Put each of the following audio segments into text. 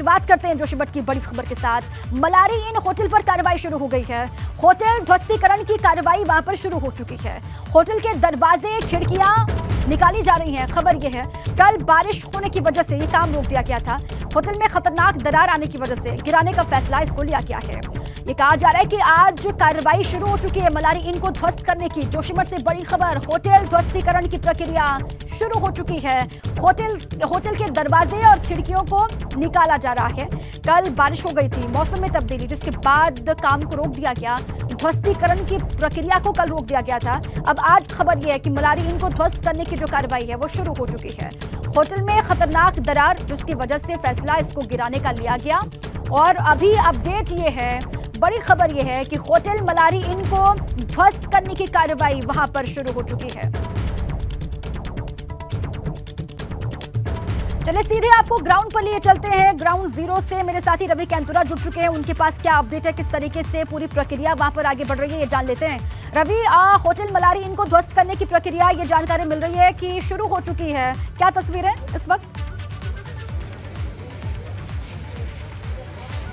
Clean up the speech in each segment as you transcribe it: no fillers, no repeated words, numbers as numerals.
शुरुआत करते हैं जोशीमठ की बड़ी खबर के साथ। मलारी इन होटल पर कार्रवाई शुरू हो गई है। होटल ध्वस्तीकरण की कार्रवाई वहां पर शुरू हो चुकी है। होटल के दरवाजे खिड़कियां निकाली जा रही हैं। खबर यह है कल बारिश होने की वजह से ये काम रोक दिया गया था। होटल में खतरनाक दरार आने की वजह से गिराने का फैसला इसको लिया गया है। ये कहा जा रहा है कि आज कार्रवाई शुरू हो चुकी है मलारी इन को ध्वस्त करने की। जोशीमठ से बड़ी खबर, होटल ध्वस्तीकरण की प्रक्रिया शुरू हो चुकी है। होटल के दरवाजे और खिड़कियों को निकाला जा रहा है। कल बारिश हो गई थी, मौसम में तब्दीली, जिसके बाद काम को रोक दिया गया। ध्वस्तीकरण की प्रक्रिया को कल रोक दिया गया था। अब आज खबर यह है कि मलारी इन को ध्वस्त करने की जो कार्रवाई है वो शुरू हो चुकी है। होटल में खतरनाक दरार, जिसकी वजह से फैसला इसको गिराने का लिया गया। और अभी अपडेट ये है, बड़ी खबर यह है कि होटल मलारी इन को ध्वस्त करने की कार्रवाई वहां पर शुरू हो चुकी है। चलिए सीधे आपको ग्राउंड पर लिए चलते हैं। ग्राउंड जीरो से मेरे साथी रवि कैंतुरा जुड़ चुके हैं। उनके पास क्या अपडेट है, किस तरीके से पूरी प्रक्रिया वहां पर आगे बढ़ रही है, ये जान लेते हैं। रवि, होटल मलारी इनको ध्वस्त करने की प्रक्रिया, ये जानकारी मिल रही है कि शुरू हो चुकी है। क्या तस्वीर है इस वक्त?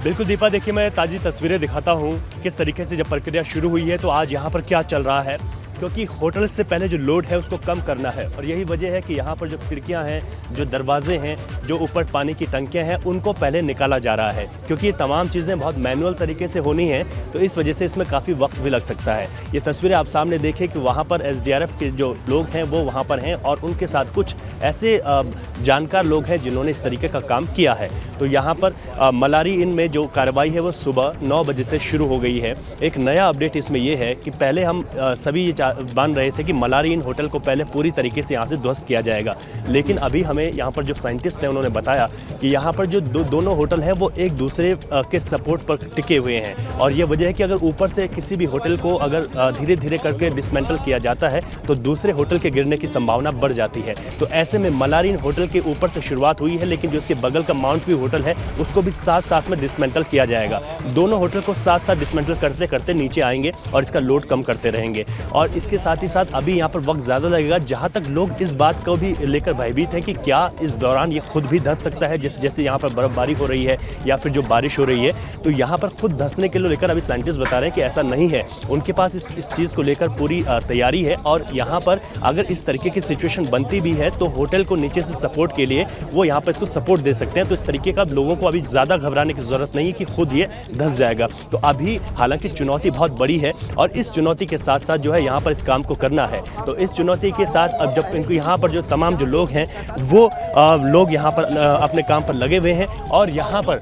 बिल्कुल दीपा, देखिए मैं ताज़ी तस्वीरें दिखाता हूँ कि किस तरीके से जब प्रक्रिया शुरू हुई है तो आज यहाँ पर क्या चल रहा है। क्योंकि होटल से पहले जो लोड है उसको कम करना है और यही वजह है कि यहाँ पर जो खिड़कियाँ हैं, जो दरवाजे हैं, जो ऊपर पानी की टंकियाँ हैं, उनको पहले निकाला जा रहा है। क्योंकि ये तमाम चीज़ें बहुत मैनुअल तरीके से होनी हैं तो इस वजह से इसमें काफ़ी वक्त भी लग सकता है। ये तस्वीरें आप सामने देखें कि वहाँ पर SDRF के जो लोग हैं वो वहाँ पर हैं और उनके साथ कुछ ऐसे जानकार लोग हैं जिन्होंने इस तरीके का काम किया है। तो यहाँ पर मलारी इन में जो कार्रवाई है वो सुबह 9 बजे से शुरू हो गई है। एक नया अपडेट इसमें ये है कि पहले हम सभी ये मान रहे थे कि मलारी इन होटल को पहले पूरी तरीके से यहाँ से ध्वस्त किया जाएगा, लेकिन अभी हमें यहाँ पर जो साइंटिस्ट हैं उन्होंने बताया कि यहाँ पर जो दोनों होटल हैं वो एक दूसरे के सपोर्ट पर टिके हुए हैं और ये वजह है कि अगर ऊपर से किसी भी होटल को अगर धीरे धीरे करके डिसमेंटल किया जाता है तो दूसरे होटल के गिरने की संभावना बढ़ जाती है। तो ऐसे में मलारी इन होटल के ऊपर से शुरुआत हुई है, लेकिन जो इसके बगल का माउंट व्यू होटल है उसको भी साथ साथ में डिसमेंटल किया जाएगा। दोनों होटल को साथ साथ डिसमेंटल करते करते नीचे आएंगे और इसका लोड कम करते रहेंगे। और इसके साथ ही साथ अभी यहाँ पर वक्त ज़्यादा लगेगा, जहाँ तक लोग इस बात को भी लेकर भयभीत हैं कि क्या इस दौरान ये खुद भी धंस सकता है, जैसे यहाँ पर बर्फबारी हो रही है या फिर जो बारिश हो रही है तो यहाँ पर खुद धंसने के लिए लेकर अभी साइंटिस्ट बता रहे हैं कि ऐसा नहीं है। उनके पास इस चीज़ को लेकर पूरी तैयारी है और यहाँ पर अगर इस तरीके की सिचुएशन बनती भी है तो होटल को नीचे से सपोर्ट के लिए वो यहाँ पर इसको सपोर्ट दे सकते हैं। तो इस तरीके का लोगों को अभी ज़्यादा घबराने की ज़रूरत नहीं है कि खुद ये धंस जाएगा। तो अभी हालांकि चुनौती बहुत बड़ी है और इस चुनौती के साथ साथ जो है यहाँ पर इस काम को करना है। तो इस चुनौती के साथ अब जब इनको यहाँ पर जो तमाम जो लोग हैं वो लोग यहाँ पर अपने काम पर लगे हुए हैं और यहाँ पर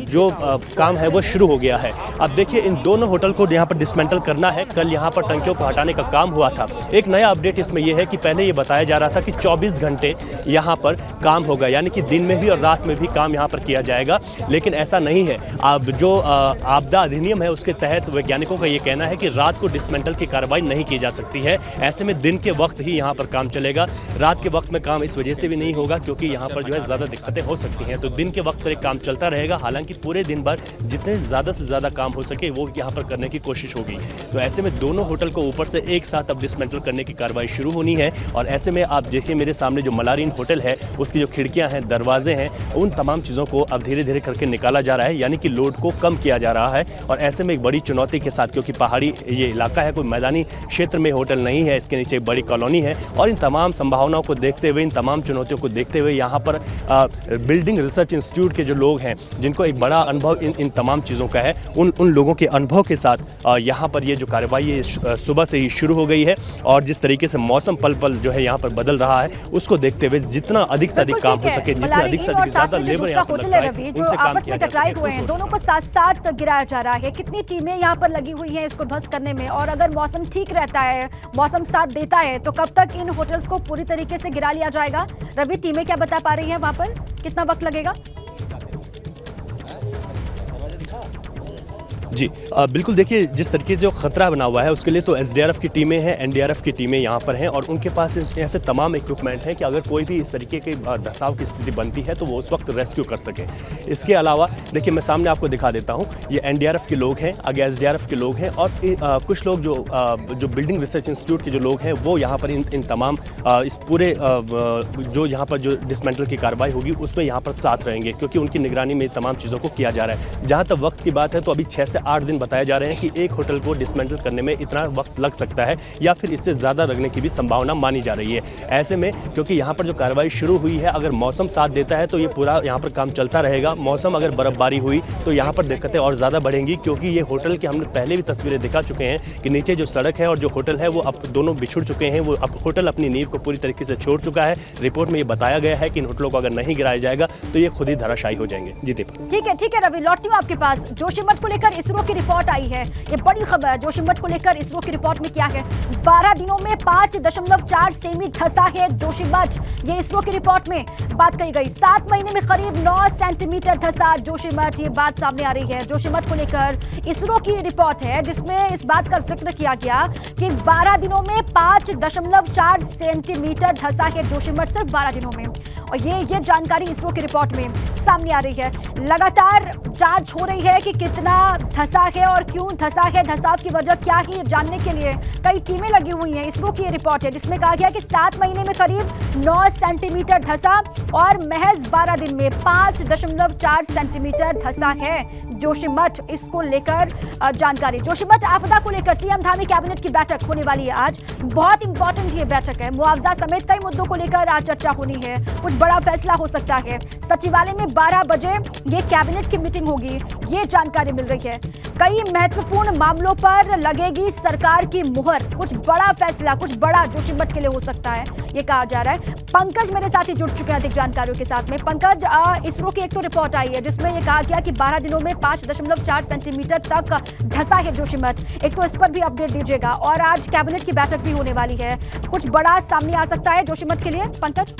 जो काम है वो शुरू हो गया है। अब देखिए इन दोनों होटल को यहाँ पर डिसमेंटल करना है। कल यहाँ पर टंकियों को हटाने का काम हुआ था। एक नया अपडेट इसमें यह है कि पहले ये बताया जा रहा था कि 24 घंटे यहाँ पर काम होगा, यानी कि दिन में भी और रात में भी काम यहाँ पर किया जाएगा, लेकिन ऐसा नहीं है। अब जो आपदा अधिनियम है उसके तहत वैज्ञानिकों का ये कहना है कि रात को डिसमेंटल की कार्रवाई नहीं की जा सकती है। ऐसे में दिन के वक्त ही यहाँ पर काम चलेगा। रात के वक्त में काम इस वजह से भी नहीं होगा क्योंकि यहाँ पर जो है ज़्यादा दिक्कतें हो सकती हैं। तो दिन के वक्त पर एक काम चलता रहेगा। हालांकि पूरे दिन भर जितने ज़्यादा से ज़्यादा काम हो सके वो यहाँ पर करने की कोशिश होगी। तो ऐसे में दोनों होटल को ऊपर से एक साथ अब डिसमेंटल करने की कार्रवाई शुरू होनी है। और ऐसे में आप देखिए मेरे सामने जो मलारी इन होटल है उसकी जो खिड़कियाँ हैं, दरवाजे हैं, उन तमाम चीज़ों को अब धीरे धीरे करके निकाला जा रहा है, यानी कि लोड को कम किया जा रहा है। और ऐसे में एक बड़ी चुनौती के साथ, क्योंकि पहाड़ी ये इलाका है, कोई मैदानी क्षेत्र में होटल नहीं है, इसके नीचे एक बड़ी कॉलोनी है और इन तमाम संभावनाओं को देखते हुए, इन तमाम चुनौतियों को देखते हुए यहाँ पर बिल्डिंग रिसर्च इंस्टीट्यूट के जो लोग हैं जिनको एक बड़ा अनुभव इन तमाम चीज़ों का है, उन लोगों के अनुभव के साथ यहाँ पर ये जो कार्रवाई सुबह से ही शुरू हो गई है। और जिस तरीके से मौसम पल पल जो है यहाँ पर बदल रहा है उसको देखते हुए जितना अधिक से अधिक काम हो सके, जितना अधिक से अधिक ज़्यादा लेबर यहाँ पर लगता है उनसे काम किया जा सके। दोनों को साथ साथ गिराया जा रहा है। कितनी टीमें यहाँ पर लगी हुई हैं इसको ध्वस्त करने में? और अगर मौसम ठीक रहता है, मौसम साथ देता है, तो कब तक इन होटल्स को पूरी तरीके से गिरा लिया जाएगा? रवि, टीमें क्या बता पा रही हैं वहां पर? कितना वक्त लगेगा? जी बिल्कुल, देखिए जिस तरीके से जो खतरा बना हुआ है उसके लिए तो एसडीआरएफ की टीमें हैं, एनडीआरएफ की टीमें यहाँ पर हैं और उनके पास ऐसे तमाम इक्विपमेंट हैं कि अगर कोई भी इस तरीके की धंसाव की स्थिति बनती है तो वो उस वक्त रेस्क्यू कर सकें। इसके अलावा देखिए मैं सामने आपको दिखा देता हूँ, ये एनडीआरएफ के लोग हैं, आगे एसडीआरएफ के लोग हैं और कुछ लोग जो बिल्डिंग रिसर्च इंस्टीट्यूट के जो लोग हैं वो यहाँ पर इन तमाम इस पूरे जो यहाँ पर जो डिसमेंटल की कार्रवाई होगी उसमें यहाँ पर साथ रहेंगे, क्योंकि उनकी निगरानी में तमाम चीज़ों को किया जा रहा है। जहाँ तक वक्त की बात है तो अभी 6 से 8 दिन बताए जा रहे हैं कि एक होटल को डिसमेंटल करने में इतना वक्त लग सकता है या फिर इससे ज़्यादा लगने की भी संभावना मानी जा रही है। ऐसे में क्योंकि यहाँ पर जो कार्रवाई शुरू हुई है, अगर मौसम साथ देता है तो ये पूरा यहाँ पर काम चलता रहेगा। मौसम अगर बर्फबारी हुई तो यहाँ पर दिक्कतें और ज़्यादा बढ़ेंगी, क्योंकि ये होटल की हमने पहले भी तस्वीरें दिखा चुके हैं कि नीचे जो सड़क है और जो होटल है वो अब दोनों बिछुड़ चुके हैं। वो अब होटल अपनी नींव को पूरी तरीके से छोड़ चुका है। रिपोर्ट में ये बताया गया है कि इन होटलों को अगर नहीं गिराया जाएगा तो ये खुद ही धराशायी हो जाएंगे। जी दीपक। ठीक है रवि, लौटती हूँ आपके पास। जोशीमठ को लेकर इसरो की रिपोर्ट आई है, ये बड़ी खबर है। जोशीमठ को लेकर इसरो की रिपोर्ट में क्या है? 12 दिनों में 5.4 सेमी धंसा है जोशीमठ, ये इसरो की रिपोर्ट में बात कही गई। 7 महीने में करीब 9 सेंटीमीटर धंसा जोशीमठ, ये बात सामने आ रही है। जोशीमठ को लेकर इसरो की रिपोर्ट है जिसमें इस बात का जिक्र किया गया कि 12 दिनों में 5.4 सेंटीमीटर धंसा है जोशीमठ, सिर्फ 12 दिनों में। और ये जानकारी इसरो की रिपोर्ट में सामने आ रही है। लगातार जांच हो रही है कि कितना धंसा है और क्यों धंसा है, धंसाव की वजह क्या है, जानने के लिए कई टीमें लगी हुई हैं। इसरो की रिपोर्ट है जिसमें कहा गया कि 7 महीने में करीब 9 सेंटीमीटर धंसा और महज 12 दिन में 5.4 सेंटीमीटर धंसा है जोशीमठ। इसको लेकर जानकारी। जोशीमठ आपदा को लेकर सीएम धामी कैबिनेट की बैठक होने वाली है आज। बहुत इंपॉर्टेंट ये बैठक है। मुआवजा समेत कई मुद्दों को लेकर आज चर्चा होनी है। कुछ बड़ा फैसला हो सकता है। सचिवालय में 12 बजे ये कैबिनेट की मीटिंग होगी, ये जानकारी मिल रही है। कई महत्वपूर्ण मामलों पर लगेगी सरकार की मुहर। कुछ बड़ा फैसला, कुछ बड़ा जोशीमठ के लिए हो सकता है, ये कहा जा रहा है। पंकज मेरे साथ ही जुड़ चुके हैं अधिक जानकारियों के साथ में। पंकज, इसरो की एक तो रिपोर्ट आई है जिसमें ये कहा गया कि 12 दिनों में 5.4 सेंटीमीटर तक धंसा है जोशीमठ। एक तो इस पर भी अपडेट दीजिएगा। और आज कैबिनेट की बैठक भी होने वाली है, कुछ बड़ा सामने आ सकता है जोशीमठ के लिए, पंकज?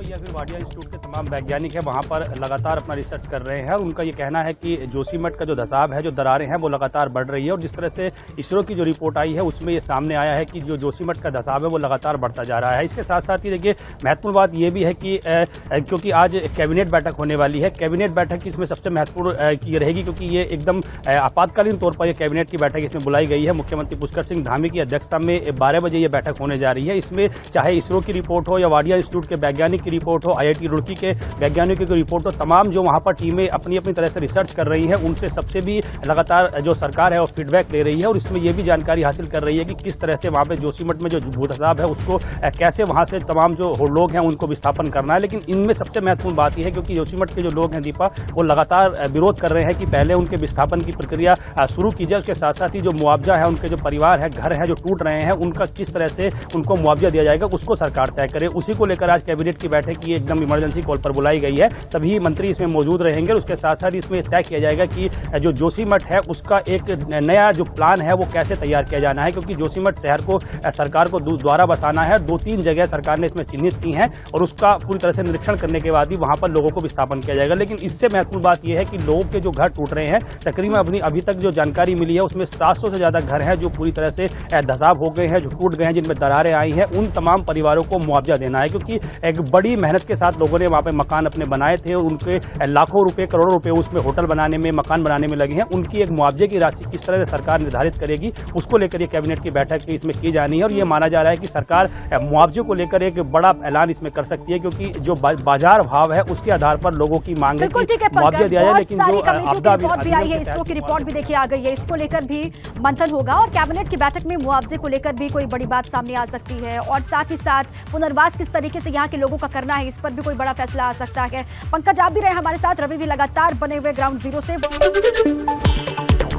या फिर वाडिया इंस्टीट्यूट के तमाम वैज्ञानिक हैं वहाँ पर लगातार अपना रिसर्च कर रहे हैं और उनका ये कहना है कि जोशीमठ का जो धंसाव है, जो दरारें हैं वो लगातार बढ़ रही है। और जिस तरह से इसरो की जो रिपोर्ट आई है उसमें ये सामने आया है कि जो जोशीमठ का धंसाव है वो लगातार बढ़ता जा रहा है। इसके साथ साथ ही देखिए महत्वपूर्ण बात ये भी है कि क्योंकि आज कैबिनेट बैठक होने वाली है, कैबिनेट बैठक इसमें सबसे महत्वपूर्ण ये रहेगी क्योंकि ये एकदम आपातकालीन तौर पर यह कैबिनेट की बैठक इसमें बुलाई गई है। मुख्यमंत्री पुष्कर सिंह धामी की अध्यक्षता में 12 बजे ये बैठक होने जा रही है। इसमें चाहे इसरो की रिपोर्ट हो या वाडिया इंस्टीट्यूट के वैज्ञानिक की रिपोर्ट हो, आईआईटी रुड़की के वैज्ञानिकों की रिपोर्ट हो, तमाम जो वहां पर टीमें अपनी अपनी तरह से रिसर्च कर रही हैं उनसे सबसे भी लगातार जो सरकार है वो फीडबैक ले रही है और इसमें यह भी जानकारी हासिल कर रही है कि किस तरह से वहां पे जोशीमठ में जो भूधंसाव है उसको कैसे वहां से तमाम जो लोग हैं उनको विस्थापन करना है। लेकिन इनमें सबसे महत्वपूर्ण बात यह है क्योंकि जोशीमठ के जो लोग हैं दीपा, वो लगातार विरोध कर रहे हैं कि पहले उनके विस्थापन की प्रक्रिया शुरू की जाए, उसके साथ साथ ही जो मुआवजा है, उनके जो परिवार है, घर है जो टूट रहे हैं, उनका किस तरह से उनको मुआवजा दिया जाएगा उसको सरकार तय करे। उसी को लेकर आज कैबिनेट की बैठक की एकदम इमरजेंसी कॉल पर बुलाई गई है। सभी मंत्री इसमें मौजूद रहेंगे और उसके साथ साथ इसमें तय किया जाएगा कि जो जोशीमठ है उसका एक नया जो प्लान है वो कैसे तैयार किया जाना है, क्योंकि जोशीमठ शहर को सरकार को दोबारा बसाना है। 2-3 जगह सरकार ने इसमें चिन्हित की हैं और उसका पूरी तरह से निरीक्षण करने के बाद ही वहां पर लोगों को विस्थापन किया जाएगा। लेकिन इससे महत्वपूर्ण बात यह है कि लोगों के जो घर टूट रहे हैं, तकरीबन अभी तक जो जानकारी मिली है उसमें 700 से ज्यादा घर हैं जो पूरी तरह से धंसाव हो गए हैं, जो टूट गए हैं, जिनमें दरारें आई हैं। उन तमाम परिवारों को मुआवजा देना है क्योंकि एक बड़ी मेहनत के साथ लोगों ने वहां पे मकान अपने बनाए थे और उनके लाखों रुपए, करोड़ों रुपए उसमें होटल बनाने में, मकान बनाने में लगे हैं। उनकी एक मुआवजे की राशि किस तरह से सरकार निर्धारित करेगी उसको लेकर ये कैबिनेट की बैठक इसमें की जानी है और ये माना जा रहा है कि सरकार मुआवजे को लेकर एक बड़ा ऐलान इसमें कर सकती है क्योंकि जो बाजार भाव है उसके आधार पर लोगों की मांग है कि मुआवजा दिया जाए। लेकिन जो आपदा भी आई है, इसरो की रिपोर्ट भी देखिए आ गई है, इसको लेकर भी मंथन होगा और कैबिनेट की बैठक में मुआवजे को लेकर भी कोई बड़ी बात सामने आ सकती है और साथ ही साथ पुनर्वास किस तरीके से यहाँ के लोगों का करना है इस पर भी कोई बड़ा फैसला आ सकता है। पंकज, आप भी रहे हमारे साथ, रवि भी लगातार बने हुए ग्राउंड जीरो से।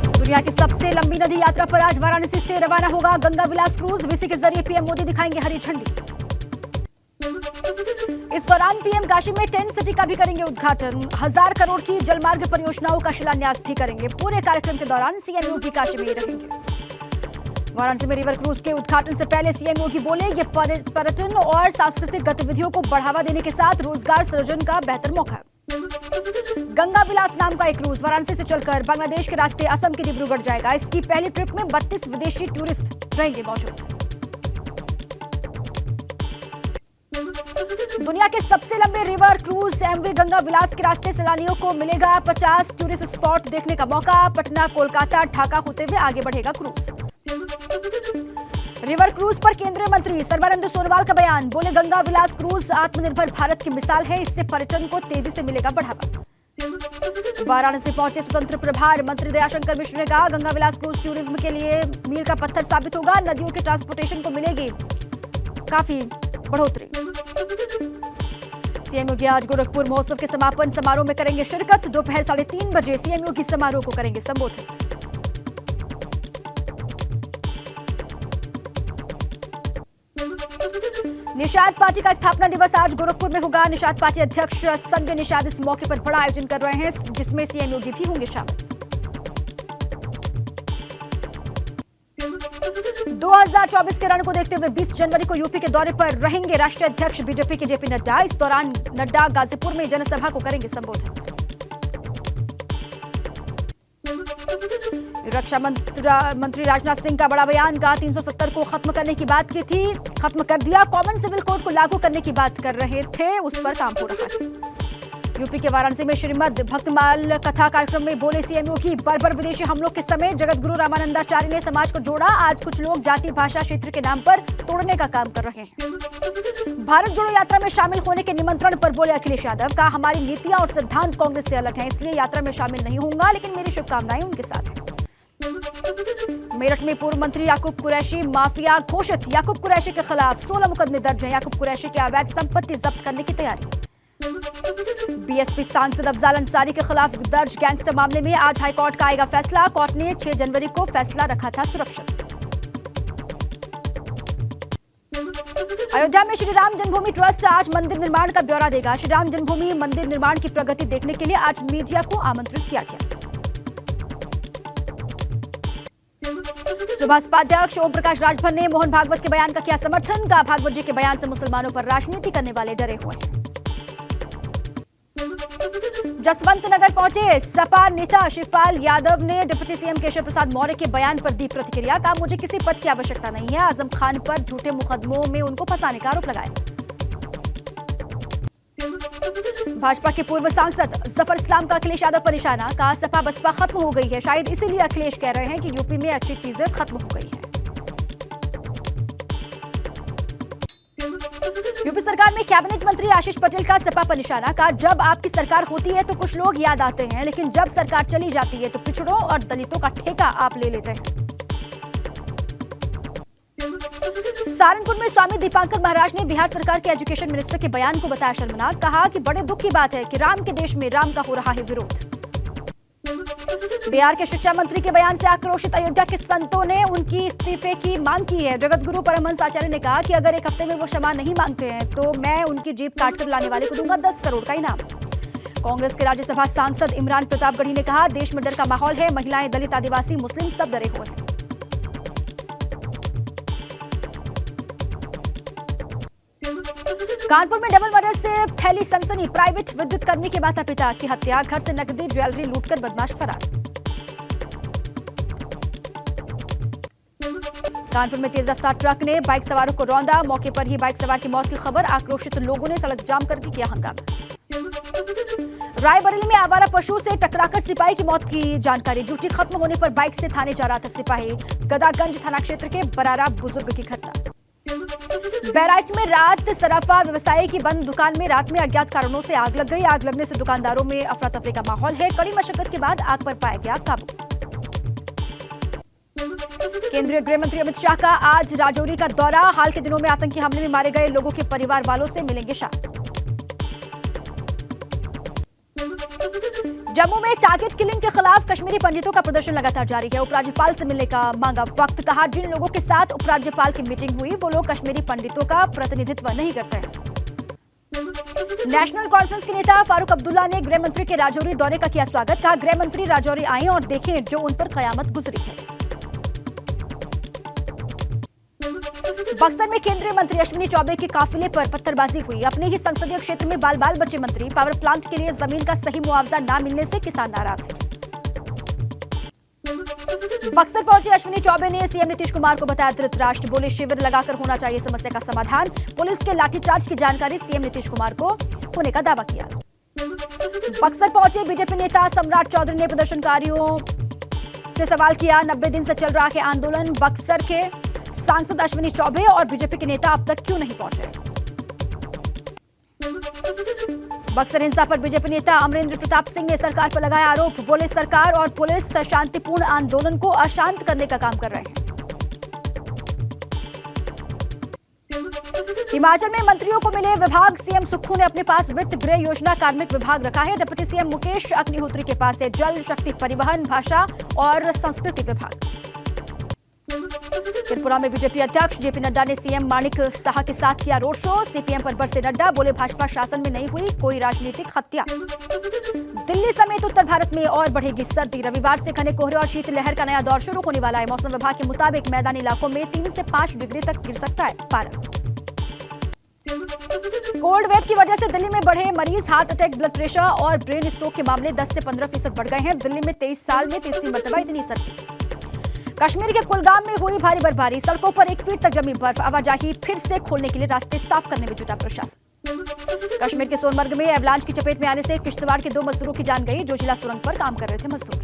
दुनिया की सबसे लंबी नदी यात्रा पर आज वाराणसी से रवाना होगा गंगा विलास क्रूज। वीसी के जरिए पीएम मोदी दिखाएंगे हरी झंडी। इस दौरान पीएम काशी में टेंट सिटी का भी करेंगे उद्घाटन। 1000 करोड़ की जलमार्ग परियोजनाओं का शिलान्यास भी करेंगे। पूरे कार्यक्रम के दौरान सीएम योगी काशी में ही रहेंगे। वाराणसी में रिवर क्रूज के उद्घाटन से पहले सीएम योगी बोले, ये पर्यटन और सांस्कृतिक गतिविधियों को बढ़ावा देने के साथ रोजगार सृजन का बेहतर मौका है। गंगा विलास नाम का एक क्रूज वाराणसी से चलकर बांग्लादेश के रास्ते असम के डिब्रूगढ़ जाएगा। इसकी पहली ट्रिप में 32 विदेशी टूरिस्ट रहेंगे मौजूद। दुनिया के सबसे लंबे रिवर क्रूज एमवी गंगा विलास के रास्ते सैलानियों को मिलेगा 50 टूरिस्ट स्पॉट देखने का मौका। पटना, कोलकाता, ढाका होते हुए आगे बढ़ेगा क्रूज। रिवर क्रूज पर केंद्रीय मंत्री सर्बानंद सोनोवाल का बयान, बोले गंगा विलास क्रूज आत्मनिर्भर भारत की मिसाल है, इससे पर्यटन को तेजी से मिलेगा बढ़ावा। वाराणसी पहुंचे स्वतंत्र प्रभार मंत्री दयाशंकर मिश्र ने कहा, गंगा विलास क्रूज टूरिज्म के लिए मील का पत्थर साबित होगा। नदियों के ट्रांसपोर्टेशन को मिलेगी काफी बढ़ोतरी। सीएम योगी आज गोरखपुर महोत्सव के समापन समारोह में करेंगे शिरकत। दोपहर 3:30 बजे सीएम योगी समारोह को करेंगे संबोधित। निषाद पार्टी का स्थापना दिवस आज गोरखपुर में होगा। निषाद पार्टी अध्यक्ष संजय निषाद इस मौके पर बड़ा आयोजन कर रहे हैं, जिसमें सीएम योगी भी होंगे शामिल। 2024 के रण को देखते हुए 20 जनवरी को यूपी के दौरे पर रहेंगे राष्ट्रीय अध्यक्ष बीजेपी के जेपी नड्डा। इस दौरान नड्डा गाजीपुर में जनसभा को करेंगे संबोधित। रक्षा मंत्री राजनाथ सिंह का बड़ा बयान, कहा 370 को खत्म करने की बात की थी, खत्म कर दिया। कॉमन सिविल कोड को लागू करने की बात कर रहे थे, उस पर काम हो रहा है। यूपी के वाराणसी में श्रीमद भक्तमाल कथा कार्यक्रम में बोले सीएम योगी, बर्बर विदेशी हमलों के समय जगत गुरु रामानंदाचार्य ने समाज को जोड़ा। आज कुछ लोग जाति भाषा क्षेत्र के नाम पर तोड़ने का काम कर रहे हैं। भारत जोड़ो यात्रा में शामिल होने के निमंत्रण पर बोले अखिलेश यादव, कहा हमारी नीतियां और सिद्धांत कांग्रेस से अलग हैं, इसलिए यात्रा में शामिल नहीं होऊंगा, लेकिन मेरी शुभकामनाएं उनके साथ हैं। मेरठ में पूर्व मंत्री याकूब कुरैशी माफिया घोषित। याकूब कुरैशी के खिलाफ 16 मुकदमे दर्ज हैं। याकूब कुरैशी की अवैध संपत्ति जब्त करने की तैयारी। बीएसपी सांसद अफजाल अंसारी के खिलाफ दर्ज गैंगस्टर मामले में आज हाईकोर्ट का आएगा फैसला। कोर्ट ने 6 जनवरी को फैसला रखा था सुरक्षित। अयोध्या में श्री राम जन्मभूमि ट्रस्ट आज मंदिर निर्माण का ब्यौरा देगा। श्री राम जन्मभूमि मंदिर निर्माण की प्रगति देखने के लिए आज मीडिया को आमंत्रित किया गया। बसपा अध्यक्ष ओम प्रकाश राजभर ने मोहन भागवत के बयान का किया समर्थन, कहा भागवत जी के बयान से मुसलमानों पर राजनीति करने वाले डरे हुए हैं। जसवंत नगर पहुंचे सपा नेता शिवपाल यादव ने डिप्टी सीएम केशव प्रसाद मौर्य के बयान पर दी प्रतिक्रिया, कहा मुझे किसी पद की आवश्यकता नहीं है। आजम खान पर झूठे मुकदमों में उनको फंसाने का आरोप लगाया। भाजपा के पूर्व सांसद जफर इस्लाम का अखिलेश यादव पर निशाना, कहा सपा बसपा खत्म हो गई है, शायद इसीलिए अखिलेश कह रहे हैं कि यूपी में अच्छी चीजें खत्म हो गई हैं। यूपी सरकार में कैबिनेट मंत्री आशीष पटेल का सपा पर निशाना, कहा जब आपकी सरकार होती है तो कुछ लोग याद आते हैं, लेकिन जब सरकार चली जाती है तो पिछड़ों और दलितों का ठेका आप ले लेते हैं। सहारनपुर में स्वामी दीपांकर महाराज ने बिहार सरकार के एजुकेशन मिनिस्टर के बयान को बताया शर्मनाक, कहा कि बड़े दुख की बात है कि राम के देश में राम का हो रहा है विरोध। बिहार के शिक्षा मंत्री के बयान से आक्रोशित अयोध्या के संतों ने उनकी इस्तीफे की मांग की है। जगत गुरु परमहंस आचार्य ने कहा कि अगर एक हफ्ते में वो क्षमा नहीं मांगते हैं तो मैं उनकी जीप काटकर लाने वाले को दूंगा 10 करोड़ का इनाम। कांग्रेस के राज्यसभा सांसद इमरान प्रतापगढ़ी ने कहा देश में डर का माहौल है, महिलाएं, दलित, आदिवासी, मुस्लिम सब डरे हुए हैं। कानपुर में डबल मर्डर से फैली सनसनी, प्राइवेट विद्युत कर्मी के माता पिता की हत्या, घर से नकदी ज्वेलरी लूटकर बदमाश फरार। कानपुर में तेज रफ्तार ट्रक ने बाइक सवारों को रौंदा, मौके पर ही बाइक सवार की मौत की खबर, आक्रोशित लोगों ने सड़क जाम करके किया हंगामा। रायबरेली में आवारा पशु से टकराकर सिपाही की मौत की जानकारी, ड्यूटी खत्म होने पर बाइक से थाने जा रहा था सिपाही, गदागंज थाना क्षेत्र के बरारा बुजुर्ग की घटना। बहराइच में रात सराफा व्यवसायी की बंद दुकान में रात में अज्ञात कारणों से आग लग गई। आग लगने से दुकानदारों में अफरा तफरी का माहौल है, कड़ी मशक्कत के बाद आग पर पाया गया काबू। केंद्रीय गृह मंत्री अमित शाह का आज राजौरी का दौरा, हाल के दिनों में आतंकी हमले में मारे गए लोगों के परिवार वालों से मिलेंगे शाह। जम्मू में टारगेट किलिंग के खिलाफ कश्मीरी पंडितों का प्रदर्शन लगातार जारी है। उपराज्यपाल से मिलने का मांगा वक्त, कहा जिन लोगों के साथ उपराज्यपाल की मीटिंग हुई वो लोग कश्मीरी पंडितों का प्रतिनिधित्व नहीं करते हैं। नेशनल कॉन्फ्रेंस के नेता फारूक अब्दुल्ला ने गृह मंत्री के राजौरी दौरे का किया स्वागत, कहा गृह मंत्री राजौरी आए और देखें जो उन पर कयामत गुजरी है। बक्सर में केंद्रीय मंत्री अश्विनी चौबे के काफिले पर पत्थरबाजी हुई। अपने ही संसदीय क्षेत्र में बाल बाल बचे मंत्री। पावर प्लांट के लिए जमीन का सही मुआवजा न मिलने से किसान नाराज हैं। बक्सर पहुंचे अश्विनी चौबे ने सीएम नीतीश कुमार को बताया धृतराष्ट्र। बोले शिविर लगाकर होना चाहिए समस्या का समाधान। पुलिस के लाठीचार्ज की जानकारी सीएम नीतीश कुमार को होने का दावा किया। बक्सर पहुंचे बीजेपी नेता सम्राट चौधरी ने प्रदर्शनकारियों से सवाल किया। 90 दिन से चल रहा है आंदोलन। बक्सर के सांसद अश्विनी चौबे और बीजेपी के नेता अब तक क्यों नहीं पहुंचे। बक्सर हिंसा पर बीजेपी नेता अमरेंद्र प्रताप सिंह ने सरकार पर लगाया आरोप। बोले सरकार और पुलिस शांतिपूर्ण आंदोलन को अशांत करने का काम कर रहे हैं। हिमाचल में मंत्रियों को मिले विभाग। सीएम सुक्खू ने अपने पास वित्त, गृह योजना, कार्मिक विभाग रखा है। डिप्टी सीएम मुकेश अग्निहोत्री के पास है जल शक्ति, परिवहन, भाषा और संस्कृति विभाग। त्रिपुरा में बीजेपी अध्यक्ष जेपी नड्डा ने सीएम माणिक साहा के साथ किया रोड शो। सीपीएम पर बरसे नड्डा। बोले भाजपा शासन में नहीं हुई कोई राजनीतिक हत्या। दिल्ली समेत उत्तर भारत में और बढ़ेगी सर्दी। रविवार से घने कोहरे और शीतलहर का नया दौर शुरू होने वाला है। मौसम विभाग के मुताबिक मैदानी इलाकों में 3 से 5 डिग्री तक गिर सकता है पारा। कोल्ड वेव की वजह से दिल्ली में बढ़े मरीज। हार्ट अटैक, ब्लड प्रेशर और ब्रेन स्ट्रोक के मामले 10 से 15% बढ़ गए हैं। दिल्ली में 23 साल में तीसरी मर्तबा इतनी सर्दी। कश्मीर के कुलगाम में हुई भारी बर्फबारी। सड़कों पर 1 फीट तक जमी बर्फ। आवाजाही फिर से खोलने के लिए रास्ते साफ करने में जुटा प्रशासन। कश्मीर के सोनमर्ग में एवलांच की चपेट में आने से किश्तवाड़ के 2 मजदूरों की जान गई। जोशीला सुरंग पर काम कर रहे थे मजदूर।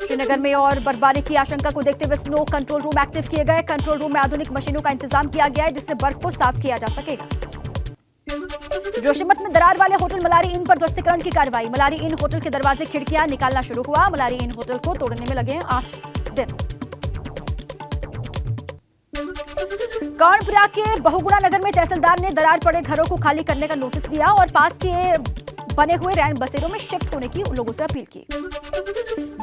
श्रीनगर में और बर्फबारी की आशंका को देखते हुए स्नो कंट्रोल रूम एक्टिव किए गए। कंट्रोल रूम में आधुनिक मशीनों का इंतजाम किया गया है जिससे बर्फ को साफ किया जा सकेगा। जोशीमठ में दरार वाले होटल मलारी इन पर ध्वस्तीकरण की कार्रवाई। मलारी इन होटल के दरवाजे, खिड़कियां निकालना शुरू हुआ। मलारी इन होटल को तोड़ने में लगे हैं 8 दिन। कर्णप्रयाग के बहुगुणा नगर में तहसीलदार ने दरार पड़े घरों को खाली करने का नोटिस दिया और पास के बने हुए रैन बसेरों में शिफ्ट होने की लोगों से अपील की।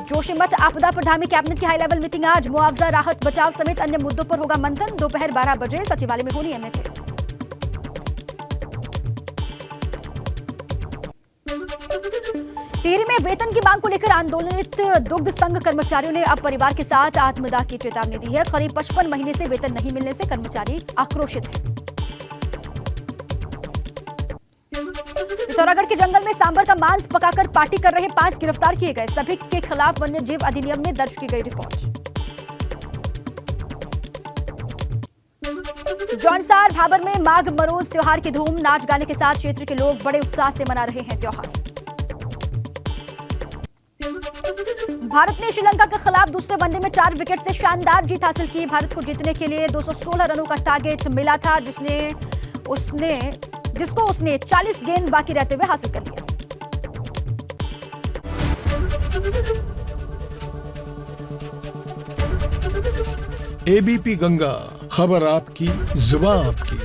जोशीमठ आपदा प्रधामी कैबिनेट की हाई लेवल मीटिंग आज। मुआवजा, राहत, बचाव समेत अन्य मुद्दों पर होगा मंथन। दोपहर 12 बजे सचिवालय में होनी एमएलए। टिहरी में वेतन की मांग को लेकर आंदोलित दुग्ध संघ कर्मचारियों ने अब परिवार के साथ आत्मदाह की चेतावनी दी है। करीब 55 महीने से वेतन नहीं मिलने से कर्मचारी आक्रोशित हैं। पिथौरागढ़ के जंगल में सांबर का मांस पकाकर पार्टी कर रहे 5 गिरफ्तार किए गए। सभी के खिलाफ वन्य जीव अधिनियम में दर्ज की गई रिपोर्ट। जौनसार भाबर में माघ मरोज त्योहार की धूम। नाच गाने के साथ क्षेत्र के लोग बड़े उत्साह से मना रहे हैं त्योहार। भारत ने श्रीलंका के खिलाफ दूसरे वनडे में 4 विकेट से शानदार जीत हासिल की। भारत को जीतने के लिए 216 रनों का टारगेट मिला था जिसको उसने 40 गेंद बाकी रहते हुए हासिल कर लिया। एबीपी गंगा, खबर आपकी, जुबान आपकी।